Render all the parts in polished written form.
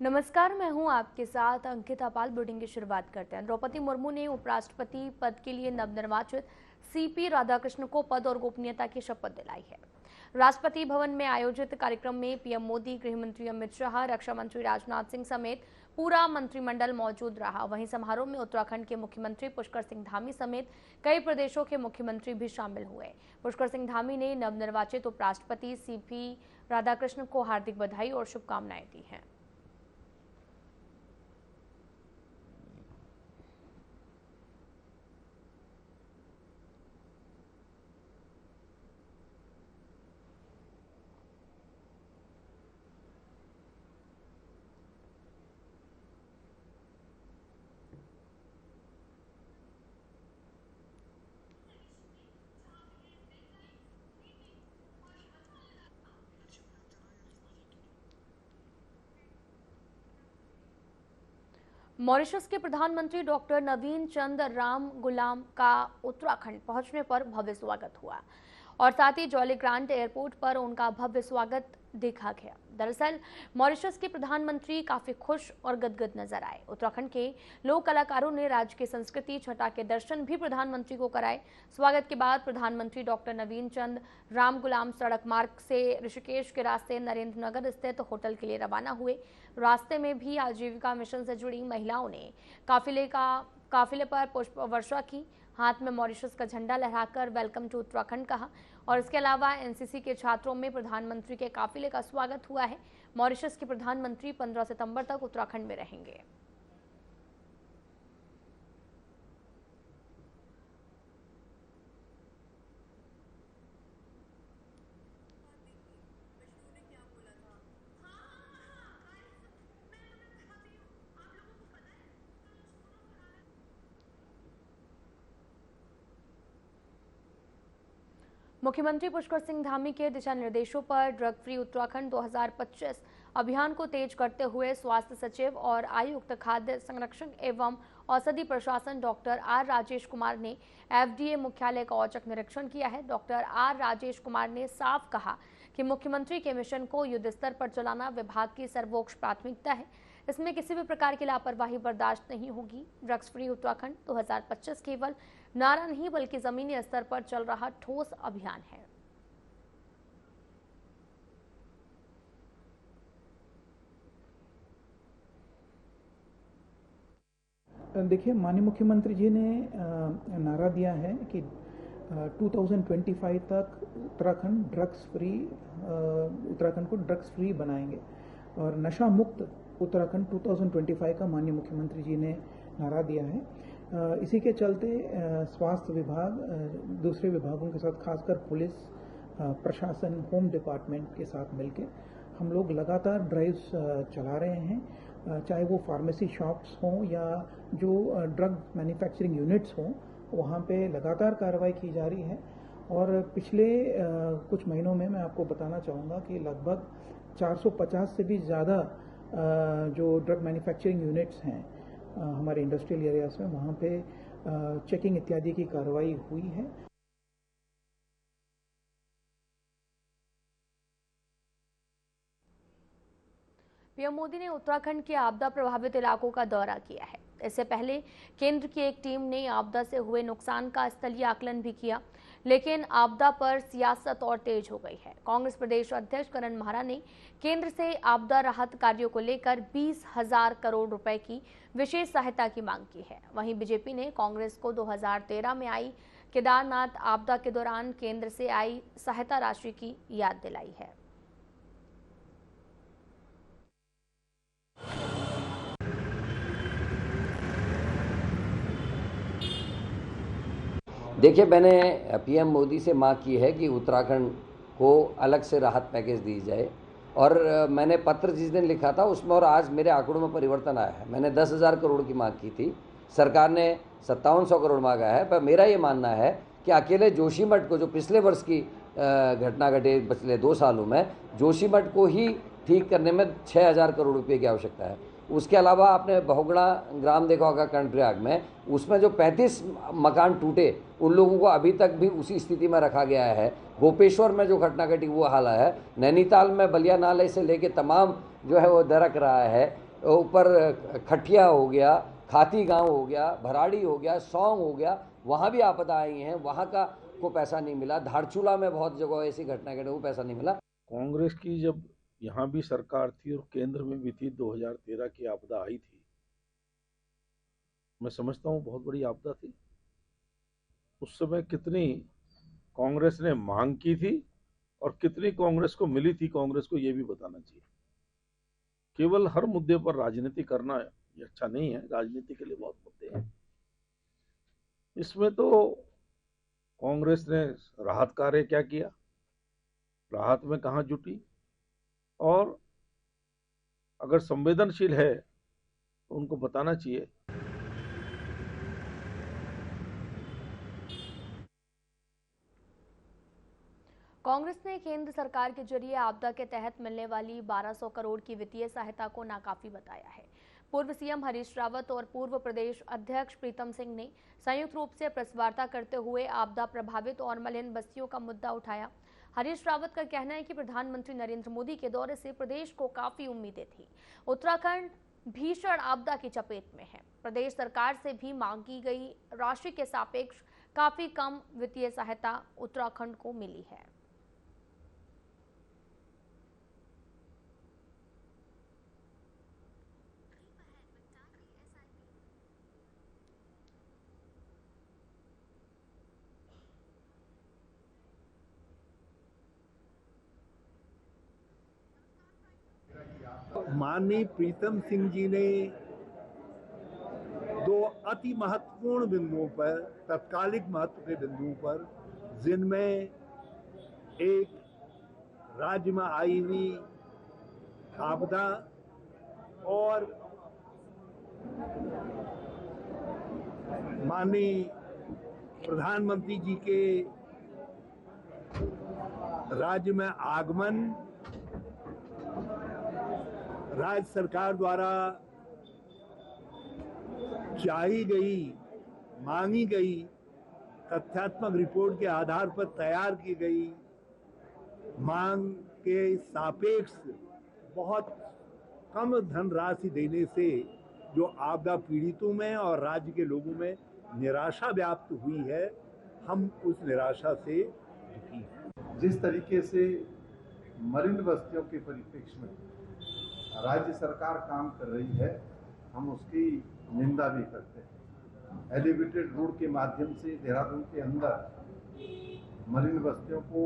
नमस्कार, मैं हूं आपके साथ अंकिता पाल। बुलेटिन की शुरुआत करते हैं। द्रौपदी मुर्मू ने उपराष्ट्रपति पद के लिए नवनिर्वाचित सीपी राधाकृष्णन को पद और गोपनीयता की शपथ दिलाई है। राष्ट्रपति भवन में आयोजित कार्यक्रम में पीएम मोदी, गृह मंत्री अमित शाह, रक्षा मंत्री राजनाथ सिंह समेत पूरा मंत्रिमंडल मौजूद रहा। वहीं समारोह में उत्तराखंड के मुख्यमंत्री पुष्कर सिंह धामी समेत कई प्रदेशों के मुख्यमंत्री भी शामिल हुए। पुष्कर सिंह धामी ने नवनिर्वाचित उपराष्ट्रपति सीपी राधाकृष्णन को हार्दिक बधाई और शुभकामनाएं दी हैं। मॉरिशस के प्रधानमंत्री डॉक्टर नवीन चंद राम गुलाम का उत्तराखंड पहुंचने पर भव्य स्वागत हुआ और साथ ही जॉली ग्रांट एयरपोर्ट पर उनका भव्य स्वागत देखा गया। दरअसल मॉरिशस के प्रधानमंत्री काफी खुश और गदगद नजर आए। उत्तराखंड के लोक कलाकारों ने राज्य की संस्कृति छटा के दर्शन भी प्रधानमंत्री को कराए। स्वागत के बाद प्रधानमंत्री डॉक्टर नवीन चंद राम गुलाम सड़क मार्ग से ऋषिकेश के रास्ते नरेंद्र नगर स्थित होटल के लिए रवाना हुए। रास्ते में भी आजीविका मिशन से जुड़ी महिलाओं ने काफिले पर पुष्प वर्षा की, हाथ में मॉरिशस का झंडा लहराकर वेलकम टू उत्तराखंड कहा और इसके अलावा एनसीसी के छात्रों में प्रधानमंत्री के काफिले का स्वागत हुआ है। मॉरिशस के प्रधानमंत्री 15 सितंबर तक उत्तराखंड में रहेंगे। मुख्यमंत्री पुष्कर सिंह धामी के दिशा निर्देशों पर ड्रग फ्री उत्तराखंड 2025 अभियान को तेज करते हुए स्वास्थ्य सचिव और आयुक्त खाद्य संरक्षण एवं औषधि प्रशासन डॉक्टर आर राजेश कुमार ने एफडीए मुख्यालय का औचक निरीक्षण किया है। डॉक्टर आर राजेश कुमार ने साफ कहा कि मुख्यमंत्री के मिशन को युद्ध स्तर पर चलाना विभाग की सर्वोच्च प्राथमिकता है। इसमें किसी भी प्रकार की लापरवाही बर्दाश्त नहीं होगी। ड्रग्स फ्री उत्तराखंड 2025 केवल नारा नहीं बल्कि जमीनी स्तर पर चल रहा ठोस अभियान है। देखिए, माननीय मुख्यमंत्री जी ने नारा दिया है कि 2025 तक उत्तराखंड को ड्रग्स फ्री बनाएंगे और नशा मुक्त उत्तराखंड 2025 का माननीय मुख्यमंत्री जी ने नारा दिया है। इसी के चलते स्वास्थ्य विभाग दूसरे विभागों के साथ, खासकर पुलिस प्रशासन, होम डिपार्टमेंट के साथ मिलकर हम लोग लगातार ड्राइव्स चला रहे हैं। चाहे वो फार्मेसी शॉप्स हों या जो ड्रग मैन्युफैक्चरिंग यूनिट्स हों, वहाँ पे लगातार कार्रवाई की जा रही है। और पिछले कुछ महीनों में मैं आपको बताना चाहूँगा कि लगभग 450 से भी ज़्यादा जो ड्रग मैन्युफैक्चरिंग यूनिट्स हैं हमारे इंडस्ट्रियल एरियाज में, वहाँ पे चेकिंग इत्यादि की कार्रवाई हुई है। पीएम मोदी ने उत्तराखंड के आपदा प्रभावित इलाकों का दौरा किया है। इससे पहले केंद्र की एक टीम ने आपदा से हुए नुकसान का स्थलीय आकलन भी किया, लेकिन आपदा पर सियासत और तेज हो गई है। कांग्रेस प्रदेश अध्यक्ष करण माहरा ने केंद्र से आपदा राहत कार्यों को लेकर 20,000 करोड़ रुपए की विशेष सहायता की मांग की है। वहीं बीजेपी ने कांग्रेस को 2013 में आई केदारनाथ आपदा के दौरान केंद्र से आई सहायता राशि की याद दिलाई है। देखिए, मैंने पीएम मोदी से मांग की है कि उत्तराखंड को अलग से राहत पैकेज दी जाए और मैंने पत्र जिस दिन लिखा था उसमें और आज मेरे आंकड़ों में परिवर्तन आया है। मैंने 10,000 करोड़ की मांग की थी, सरकार ने 5700 करोड़ मांगा है। पर मेरा ये मानना है कि अकेले जोशीमठ को, जो पिछले वर्ष की घटना घटी पिछले 2 सालों में, जोशीमठ को ही ठीक करने में 6,000 करोड़ रुपये की आवश्यकता है। उसके अलावा आपने बहुगुणा ग्राम देखा होगा कर्णप्रयाग में, उसमें जो 35 मकान टूटे, उन लोगों को अभी तक भी उसी स्थिति में रखा गया है। गोपेश्वर में जो घटना घटी वो हाल है। नैनीताल में बलिया नाले से लेके तमाम जो है वो दरक रहा है। ऊपर खटिया हो गया, खाती गांव हो गया, भराड़ी हो गया, सौंग हो गया, वहाँ भी आपदा आई हैं, वहाँ का को पैसा नहीं मिला। धारचूला में बहुत जगह ऐसी घटना घटी, वो पैसा नहीं मिला। कांग्रेस की जब यहाँ भी सरकार थी और केंद्र में भी थी, 2013 की आपदा आई थी, मैं समझता हूँ बहुत बड़ी आपदा थी। उस समय कितनी कांग्रेस ने मांग की थी और कितनी कांग्रेस को मिली थी, कांग्रेस को ये भी बताना चाहिए। केवल हर मुद्दे पर राजनीति करना ये अच्छा नहीं है, राजनीति के लिए बहुत मुद्दे हैं। इसमें तो कांग्रेस ने राहत कार्य क्या किया, राहत में कहाँ जुटी, और अगर संवेदनशील है तो उनको बताना चाहिए। कांग्रेस ने केंद्र सरकार के जरिए आपदा के तहत मिलने वाली 1200 करोड़ की वित्तीय सहायता को नाकाफी बताया है। पूर्व सीएम हरीश रावत और पूर्व प्रदेश अध्यक्ष प्रीतम सिंह ने संयुक्त रूप से प्रेस वार्ता करते हुए आपदा प्रभावित और मलिन बस्तियों का मुद्दा उठाया। हरीश रावत का कहना है कि प्रधानमंत्री नरेंद्र मोदी के दौरे से प्रदेश को काफी उम्मीदें थी। उत्तराखंड भीषण आपदा की चपेट में है। प्रदेश सरकार से भी मांगी गई राशि के सापेक्ष काफी कम वित्तीय सहायता उत्तराखंड को मिली है। माननीय प्रीतम सिंह जी ने दो अति महत्वपूर्ण बिंदुओं पर, तत्कालिक महत्व के बिंदुओं पर, जिनमें एक राज्य में आई हुई आपदा और माननीय प्रधानमंत्री जी के राज्य में आगमन, राज्य सरकार द्वारा चाही गई, मांगी गई तथ्यात्मक रिपोर्ट के आधार पर तैयार की गई मांग के सापेक्ष बहुत कम धनराशि देने से जो आपदा पीड़ितों में और राज्य के लोगों में निराशा व्याप्त हुई है, हम उस निराशा से दुखी हैं। जिस तरीके से मलिन बस्तियों के परिप्रेक्ष्य में राज्य सरकार काम कर रही है, हम उसकी निंदा भी करते हैं। एलिवेटेड रोड के माध्यम से देहरादून के अंदर मलिन बस्तियों को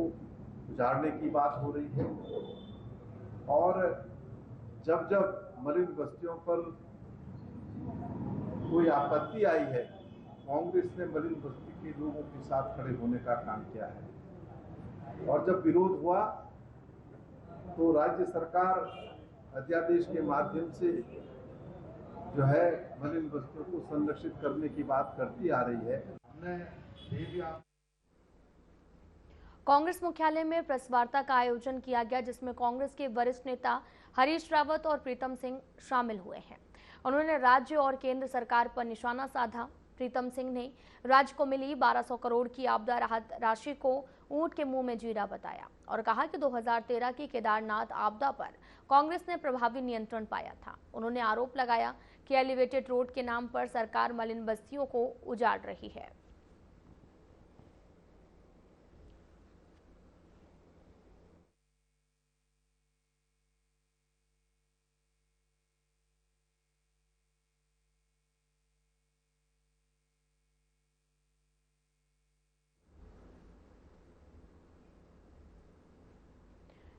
उजाड़ने की बात हो रही है, और जब जब मलिन बस्तियों पर कोई आपत्ति आई है, कांग्रेस ने मलिन बस्ती के लोगों के साथ खड़े होने का काम किया है। और जब विरोध हुआ तो राज्य सरकार अध्यादेश के माध्यम से जो है मलिन बस्तियों को संरक्षित करने की बात करती आ रही है। हमने ये भी कांग्रेस मुख्यालय में प्रेस वार्ता का आयोजन किया गया, जिसमें कांग्रेस के वरिष्ठ नेता हरीश रावत और प्रीतम सिंह शामिल हुए हैं। उन्होंने राज्य और केंद्र सरकार पर निशाना साधा। प्रीतम सिंह ने राज्य को मिली 1200 करोड़ की आपदा राहत राशि को ऊंट के मुंह में जीरा बताया और कहा कि 2013 की केदारनाथ आपदा पर कांग्रेस ने प्रभावी नियंत्रण पाया था। उन्होंने आरोप लगाया कि एलिवेटेड रोड के नाम पर सरकार मलिन बस्तियों को उजाड़ रही है।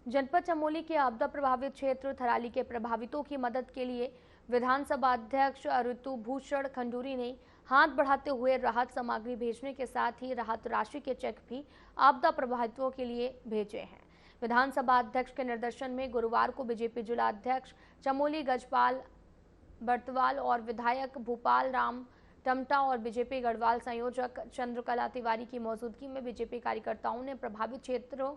जनपद चमोली के आपदा प्रभावित क्षेत्र थराली के प्रभावितों की मदद के लिए विधानसभा अध्यक्ष ऋतु भूषण खंडूरी ने हाथ बढ़ाते हुए राहत सामग्री भेजने के साथ ही राहत राशि के चेक भी आपदा प्रभावितों के लिए भेजे हैं। विधानसभा अध्यक्ष के निर्देशन में गुरुवार को बीजेपी जिला अध्यक्ष चमोली गजपाल बर्तवाल और विधायक भूपाल राम टमटा और बीजेपी गढ़वाल संयोजक चंद्रकला तिवारी की मौजूदगी में बीजेपी कार्यकर्ताओं ने प्रभावित क्षेत्रों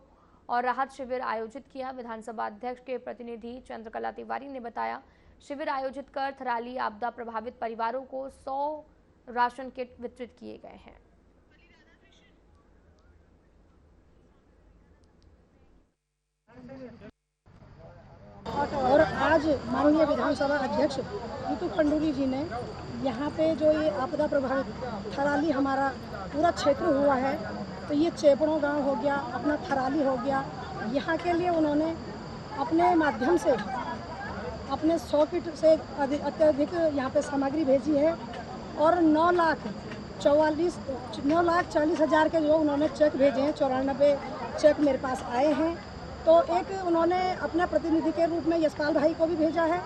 और राहत शिविर आयोजित किया। विधानसभा अध्यक्ष के प्रतिनिधि चंद्रकला तिवारी ने बताया, शिविर आयोजित कर थराली आपदा प्रभावित परिवारों को 100 राशन किट वितरित किए गए हैं। और आज माननीय विधानसभा अध्यक्ष ऋतु खंडूरी जी ने यहाँ पे जो ये आपदा प्रभावित थराली हमारा पूरा क्षेत्र हुआ है, तो ये चेपड़ों गांव हो गया, अपना थराली हो गया, यहाँ के लिए उन्होंने अपने माध्यम से अपने 100 किट से अत्यधिक यहाँ पे सामग्री भेजी है और 9,40,000 के जो उन्होंने चेक भेजे हैं, 94 चेक मेरे पास आए हैं। तो एक उन्होंने अपने प्रतिनिधि के रूप में यशपाल भाई को भी भेजा है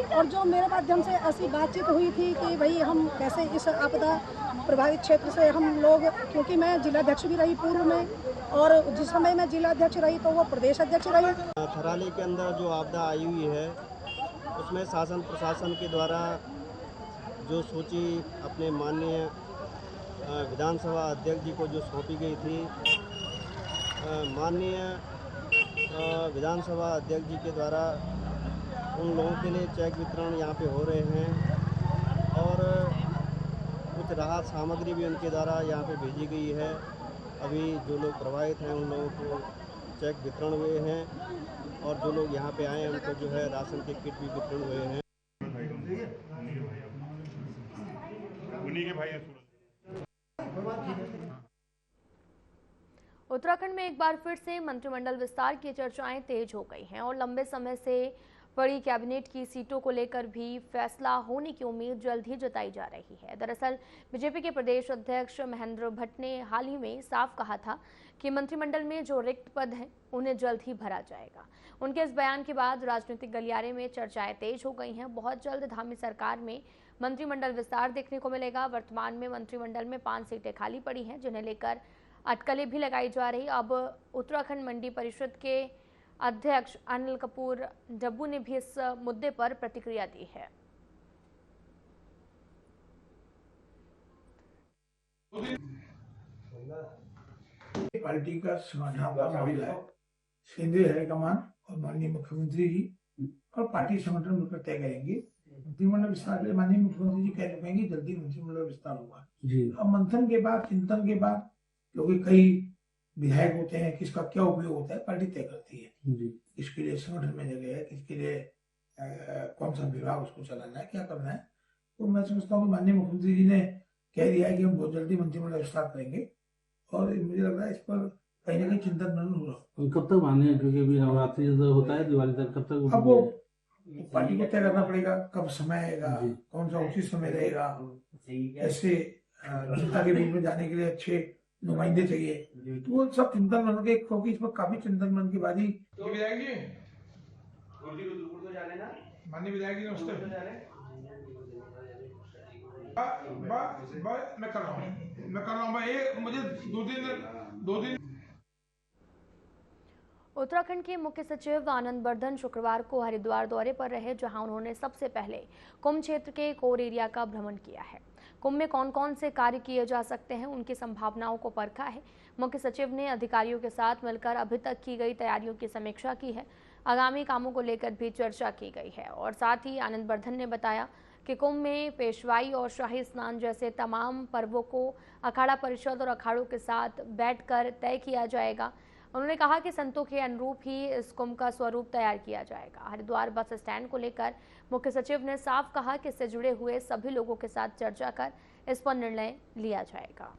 और जो मेरे माध्यम से ऐसी बातचीत हुई थी कि भाई हम कैसे इस आपदा प्रभावित क्षेत्र से हम लोग, क्योंकि मैं जिलाध्यक्ष भी रही पूर्व में और जिस समय मैं जिलाध्यक्ष रही तो वो प्रदेश अध्यक्ष रही। थराली के अंदर जो आपदा आई हुई है उसमें शासन प्रशासन के द्वारा जो सूची अपने माननीय विधानसभा अध्यक्ष जी को जो सौंपी गई थी, माननीय विधानसभा अध्यक्ष जी के द्वारा उन लोगों के लिए चेक वितरण यहाँ पे हो रहे हैं और कुछ राहत सामग्री भी उनके द्वारा यहाँ पे भेजी गई है। अभी जो लोग प्रभावित हैं उन लोगों को चेक वितरण हुए हैं और जो लोग यहाँ पे आए हैं उनको जो है राशन के किट भी वितरण हुए हैं। उत्तराखंड में एक बार फिर से मंत्रिमंडल विस्तार की चर्चाएं तेज हो गई हैं और लंबे समय से बड़ी कैबिनेट की सीटों को लेकर भी फैसला होने की उम्मीद जल्द ही जताई जा रही है। दरअसल बीजेपी के प्रदेश अध्यक्ष महेंद्र भट्ट ने हाल ही में साफ कहा था कि मंत्रिमंडल में जो रिक्त पद हैं उन्हें जल्द ही भरा जाएगा। उनके इस बयान के बाद राजनीतिक गलियारे में चर्चाएं तेज हो गई हैं। बहुत जल्द धामी सरकार में मंत्रिमंडल विस्तार देखने को मिलेगा। वर्तमान में मंत्रिमंडल में 5 सीटें खाली पड़ी हैं जिन्हें लेकर अटकलें भी लगाई जा रही। अब उत्तराखंड मंडी परिषद के अध्यक्ष अनिल कपूर डब्बू ने भी इस मुद्दे पर प्रतिक्रिया दी है। पार्टी का संगठन महिला है, केंद्रीय हाईकमान और माननीय मुख्यमंत्री जी और पार्टी संगठन मिलकर तय करेंगे। मंत्रिमंडल विस्तार के लिए माननीय मुख्यमंत्री जी कह रहे हैं कि जल्दी मंत्रिमंडल विस्तार होगा जी। अब मंथन के बाद, चिंतन के बाद, क्योंकि कई विधायक होते हैं, किसका क्या उपयोग होता है पार्टी तय करती है जी। किसके लिए संगठन में जगह है, किसके लिए कौन सा विभाग उसको चलाना है, क्या करना है। तो मैं समझता हूँ कि माननीय मुख्यमंत्री जी ने कह दिया है कि हम बहुत जल्दी मंत्रिमंडल विस्तार करेंगे और मुझे लग रहा है इस पर कहीं ना कहीं चिंतन मनन हो रहा। कब तक माने, क्योंकि अभी नवरात्रि होता है, दिवाली तक, कब तक? अब वो पार्टी को तय करना पड़ेगा कब समय आएगा, कौन सा उचित समय रहेगा। ऐसे जनता के बीच में जाने के लिए अच्छे नुमाइंदे चाहिए, तो वो सब चिंतन मन के, क्योंकि इसमें काफी चिंतन मन की बात ही। विधायक जी माननीय विधायक जी नमस्ते। मैं कर रहा हूँ भाई, मुझे दो दिन। उत्तराखंड के मुख्य सचिव आनंद बर्धन शुक्रवार को हरिद्वार दौरे पर रहे, जहां उन्होंने सबसे पहले कुंभ क्षेत्र के कोर एरिया का भ्रमण किया है। कुंभ में कौन कौन से कार्य किए जा सकते हैं, उनकी संभावनाओं को परखा है। मुख्य सचिव ने अधिकारियों के साथ मिलकर अभी तक की गई तैयारियों की समीक्षा की है। आगामी कामों को लेकर भी चर्चा की गई है और साथ ही आनंद बर्धन ने बताया कि कुंभ में पेशवाई और शाही स्नान जैसे तमाम पर्वों को अखाड़ा परिषद और अखाड़ों के साथ बैठकर तय किया जाएगा। उन्होंने कहा कि संतों के अनुरूप ही इस कुंभ का स्वरूप तैयार किया जाएगा। हरिद्वार बस स्टैंड को लेकर मुख्य सचिव ने साफ कहा कि इससे जुड़े हुए सभी लोगों के साथ चर्चा कर इस पर निर्णय लिया जाएगा।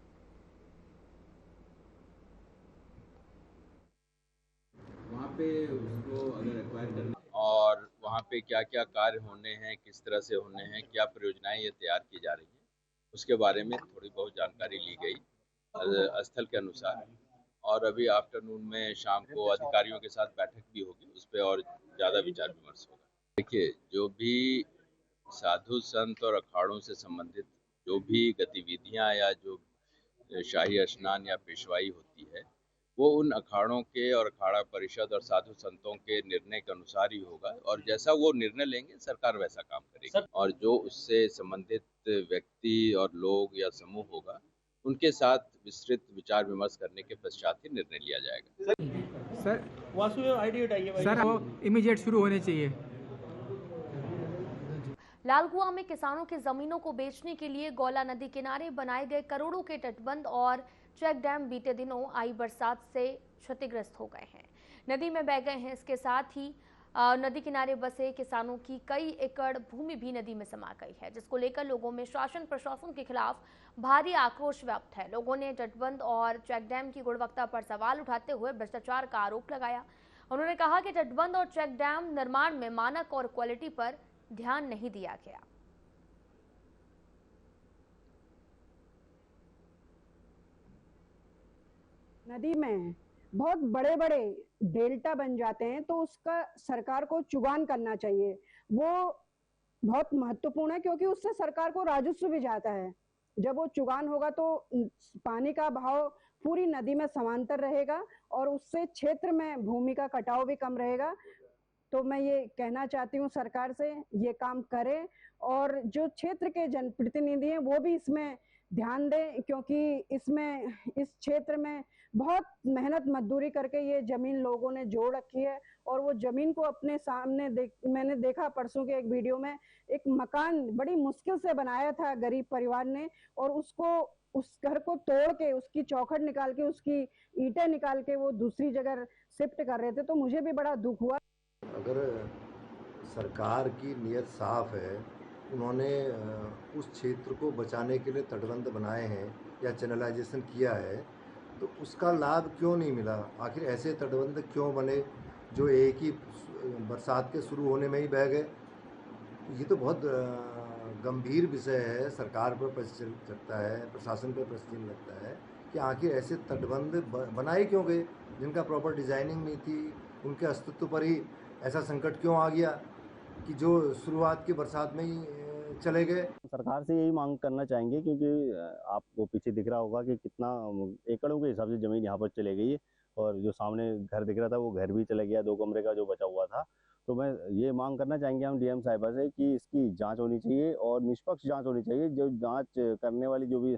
वहाँ पे उसको अगर एक्वायर करना और वहाँ पे क्या क्या कार्य होने हैं, किस तरह से होने हैं, क्या परियोजनाएं ये तैयार की जा रही हैं, उसके बारे में थोड़ी बहुत जानकारी ली गई स्थल के अनुसार। और अभी आफ्टरनून में शाम को अधिकारियों के साथ बैठक भी होगी, उस पर और ज़्यादा विचार विमर्श होगा। देखिए, जो भी साधु संत और अखाड़ों से संबंधित जो भी गतिविधियां या जो शाही स्नान या पेशवाई होती है, वो उन अखाड़ों के और अखाड़ा परिषद और साधु संतों के निर्णय के अनुसार ही होगा और जैसा वो निर्णय लेंगे सरकार वैसा काम करेगी। और जो उससे संबंधित व्यक्ति और लोग या समूह होगा, उनके साथ विस्तृत विचार विमर्श करने के पश्चात ही निर्णय लिया जाएगा। सर वासुदेव आईडी हटाइए भाई। सर वो इमीडिएट शुरू होने चाहिए। लालकुआं में किसानों की जमीनों को बेचने के लिए गौला नदी किनारे बनाए गए करोड़ों के तटबंध और चेक डैम बीते दिनों आई बरसात से क्षतिग्रस्त हो गए हैं, नदी में बह गए हैं। इसके साथ ही नदी किनारे बसे किसानों की कई एकड़ भूमि भी नदी में समा गई है, जिसको लेकर लोगों में शासन प्रशासन के खिलाफ भारी आक्रोश व्याप्त है। लोगों ने तटबंध और चेक डैम की गुणवत्ता पर सवाल उठाते हुए भ्रष्टाचार का आरोप लगाया। उन्होंने कहा कि तटबंध और चेक डैम निर्माण में मानक और क्वालिटी पर ध्यान नहीं दिया गया। नदी में बहुत बड़े बड़े डेल्टा बन जाते हैं तो उसका सरकार को चुगान करना चाहिए। वो बहुत महत्वपूर्ण है क्योंकि उससे सरकार को राजस्व भी जाता है। जब वो चुगान होगा तो पानी का बहाव पूरी नदी में समांतर रहेगा और उससे क्षेत्र में भूमि का कटाव भी कम रहेगा। तो मैं ये कहना चाहती हूँ सरकार से ये काम करें और जो क्षेत्र के जनप्रतिनिधि हैं वो भी इसमें ध्यान दें, क्योंकि इसमें इस क्षेत्र में बहुत मेहनत मजदूरी करके ये जमीन लोगों ने जोड़ रखी है और वो जमीन को अपने सामने मैंने देखा परसों के एक वीडियो में, एक मकान बड़ी मुश्किल से बनाया था गरीब परिवार ने और उसको उस घर को तोड़ के उसकी चौखट निकाल के उसकी ईंटें निकाल के वो दूसरी जगह शिफ्ट कर रहे थे। तो मुझे भी बड़ा दुख हुआ। अगर सरकार की नीयत साफ है, उन्होंने उस क्षेत्र को बचाने के लिए तटबंध बनाए हैं या चैनलाइजेशन किया है, तो उसका लाभ क्यों नहीं मिला? आखिर ऐसे तटबंध क्यों बने जो एक ही बरसात के शुरू होने में ही बह गए? ये तो बहुत गंभीर विषय है। सरकार पर प्रश्न लगता है, प्रशासन पर प्रश्न लगता है कि आखिर ऐसे तटबंध बनाए क्यों गए जिनका प्रॉपर डिजाइनिंग नहीं थी। उनके अस्तित्व पर ही ऐसा संकट क्यों आ गया कि जो शुरुआत की बरसात में ही चले गए। सरकार से यही मांग करना चाहेंगे, क्योंकि आपको पीछे दिख रहा होगा कि कितना एकड़ों के हिसाब से ज़मीन यहाँ पर चले गई है और जो सामने घर दिख रहा था वो घर भी चला गया, 2 कमरे का जो बचा हुआ था। तो मैं ये मांग करना चाहेंगे हम डीएम साहिबा से कि इसकी जांच होनी चाहिए और निष्पक्ष जांच होनी चाहिए। जो जांच करने वाली जो भी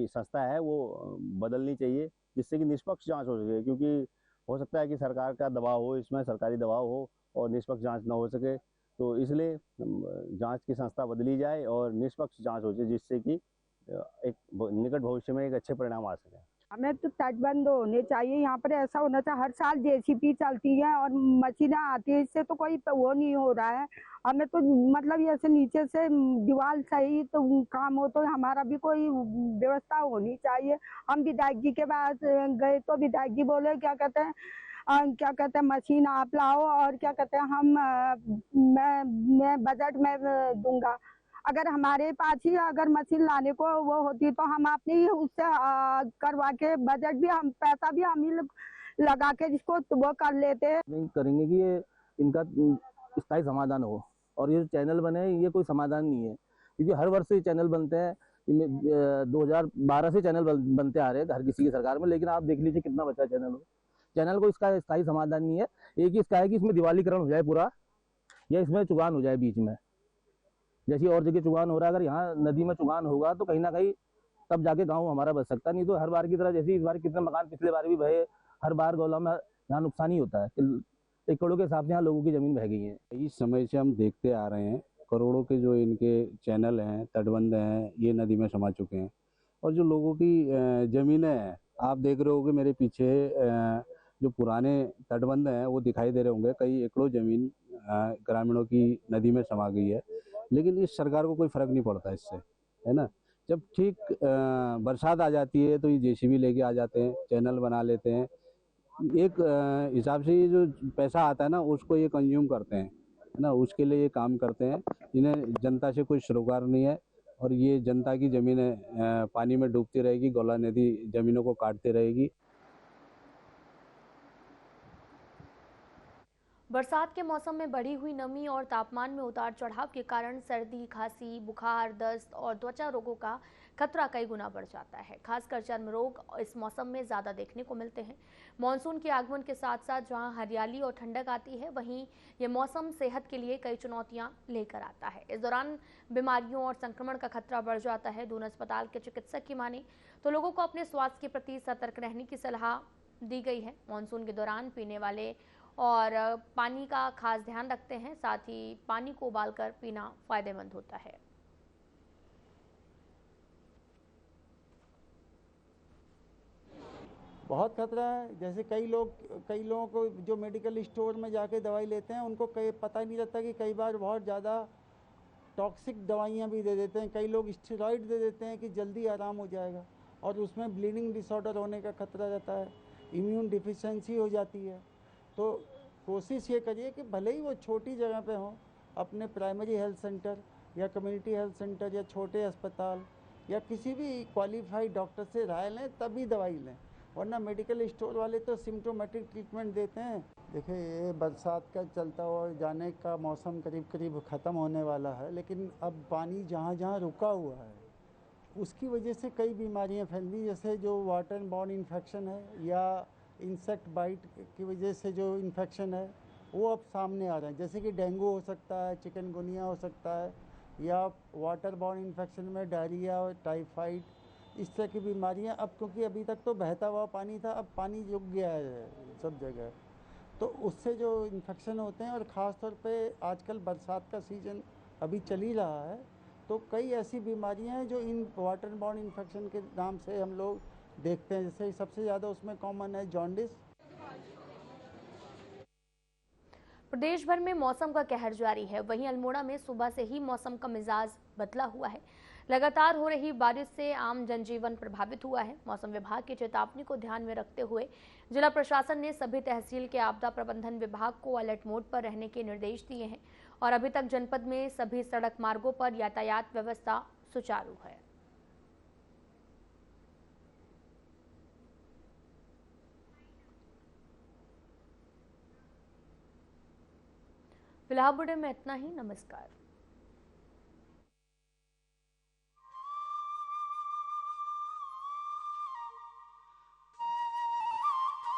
संस्था है वो बदलनी चाहिए, जिससे कि निष्पक्ष जाँच हो सके। क्योंकि हो सकता है कि सरकार का दबाव हो, इसमें सरकारी दबाव हो और निष्पक्ष जांच ना हो सके, तो इसलिए जांच की संस्था बदली जाए और निष्पक्ष जांच हो जाए, जिससे कि एक निकट भविष्य में एक अच्छे परिणाम आ सके। हमें तो तटबंध होने चाहिए, यहाँ पर ऐसा होना चाहिए। हर साल जेसीबी चलती है और मशीनें आती है, इससे तो कोई वो नहीं हो रहा है। हमें तो मतलब ऐसे नीचे से दीवार सही तो काम हो, तो हमारा भी कोई व्यवस्था होनी चाहिए। हम विधायक जी के पास गए तो विधायक जी बोले क्या कहते हैं मशीन आप लाओ और क्या कहते हैं मैं बजट में दूंगा। अगर हमारे पास ही अगर मशीन लाने को वो होती तो हम अपनी उससे करवा के बजट भी हम पैसा भी हम ही लगा के जिसको वो कर लेते हैं। करेंगे कि ये इनका स्थायी समाधान हो और ये चैनल बने, ये कोई समाधान नहीं है, क्योंकि हर वर्ष ये चैनल बनते हैं। 2012 से चैनल बनते आ रहे हैं हर किसी की सरकार में, लेकिन आप देख लीजिए कितना बचा चैनल को इसका स्थायी समाधान नहीं है। एक ही इसका है कि इसमें दिवालीकरण हो जाए पूरा, या इसमें चुगान हो जाए बीच में, जैसी और जगह चुगान हो रहा है। अगर यहाँ नदी में चुगान होगा तो कहीं ना कहीं तब जाके गांव हमारा बच सकता, नहीं तो हर बार की तरह जैसे इस बार कितने मकान पिछले बार भी बहे, हर बार गौला में यहाँ नुकसान ही होता है। एकड़ों के हिसाब से यहाँ लोगों की जमीन बह गई है। इस समय से हम देखते आ रहे हैं करोड़ों के जो इनके चैनल हैं, तटबंध हैं, ये नदी में समा चुके हैं। और जो लोगों की ज़मीनें हैं, आप देख रहे होंगे मेरे पीछे जो पुराने तटबंध हैं वो दिखाई दे रहे होंगे। कई एकड़ों ज़मीन ग्रामीणों की नदी में समा गई है, लेकिन इस सरकार को कोई फ़र्क नहीं पड़ता इससे, है ना। जब ठीक बरसात आ जाती है तो ये जेसीबी लेके आ जाते हैं, चैनल बना लेते हैं। एक हिसाब से ये जो पैसा आता है ना उसको ये कंज्यूम करते हैं, है ना, उसके लिए ये काम करते हैं। इन्हें जनता से कोई सरोकार नहीं है और ये जनता की ज़मीनें पानी में डूबती रहेगी, गौला नदी ज़मीनों को काटती रहेगी। बरसात के मौसम में बढ़ी हुई नमी और तापमान में उतार चढ़ाव के कारण सर्दी, खांसी, बुखार, दस्त और त्वचा रोगों का खतरा कई गुना बढ़ जाता है। खासकर चर्म रोग इस मौसम में ज़्यादा देखने को मिलते हैं। मानसून के आगमन के साथ साथ जहां हरियाली और ठंडक आती है, वहीं ये मौसम सेहत के लिए कई चुनौतियां लेकर आता है। इस दौरान बीमारियों और संक्रमण का खतरा बढ़ जाता है। दून अस्पताल के चिकित्सक की माने तो लोगों को अपने स्वास्थ्य के प्रति सतर्क रहने की सलाह दी गई है। मानसून के दौरान पीने वाले और पानी का खास ध्यान रखते हैं। साथ ही पानी को उबालकर पीना फायदेमंद होता है। बहुत खतरा है। जैसे कई लोगों को जो मेडिकल स्टोर में जाके दवाई लेते हैं उनको पता नहीं रहता कि कई बार बहुत ज़्यादा टॉक्सिक दवाइयाँ भी दे देते हैं। कई लोग स्टेरॉइड दे देते हैं कि जल्दी आराम हो जाएगा, और उसमें ब्लीडिंग डिसऑर्डर होने का खतरा रहता है, इम्यून डिफिशियंसी हो जाती है। तो कोशिश ये करिए कि भले ही वो छोटी जगह पे हो, अपने प्राइमरी हेल्थ सेंटर या कम्युनिटी हेल्थ सेंटर या छोटे अस्पताल या किसी भी क्वालिफाइड डॉक्टर से राय लें तभी दवाई लें, वरना मेडिकल स्टोर वाले तो सिम्टोमेटिक ट्रीटमेंट देते हैं। देखिए, ये बरसात का चलता हुआ जाने का मौसम करीब करीब ख़त्म होने वाला है, लेकिन अब पानी जहाँ जहाँ रुका हुआ है उसकी वजह से कई बीमारियाँ फैल रही, जैसे जो वाटर बॉर्न इन्फेक्शन है या इंसेक्ट बाइट की वजह से जो इन्फेक्शन है वो अब सामने आ रहे हैं। जैसे कि डेंगू हो सकता है, चिकनगुनिया हो सकता है, या वाटर बॉर्न इन्फेक्शन में डायरिया और टाइफाइड, इस तरह की बीमारियां अब, क्योंकि अभी तक तो बहता हुआ पानी था, अब पानी रुक गया है सब जगह, तो उससे जो इन्फेक्शन होते हैं, और ख़ास तौर पे आजकल बरसात का सीज़न अभी चल ही रहा है, तो कई ऐसी बीमारियां हैं जो इन वाटर बॉर्न इन्फेक्शन के नाम से हम लोग देखते हैं। जैसे सबसे ज़्यादा उसमें कॉमन है जॉन्डिस। प्रदेश भर में मौसम का कहर जारी है। वहीं अल्मोड़ा में सुबह से ही मौसम का मिजाज बदला हुआ है। लगातार हो रही बारिश से आम जनजीवन प्रभावित हुआ है। मौसम विभाग की चेतावनी को ध्यान में रखते हुए जिला प्रशासन ने सभी तहसील के आपदा प्रबंधन विभाग को अलर्ट मोड पर रहने के निर्देश दिए हैं और अभी तक जनपद में सभी सड़क मार्गों पर यातायात व्यवस्था सुचारू है। फिलहाल बुलेटिन में इतना ही। नमस्कार।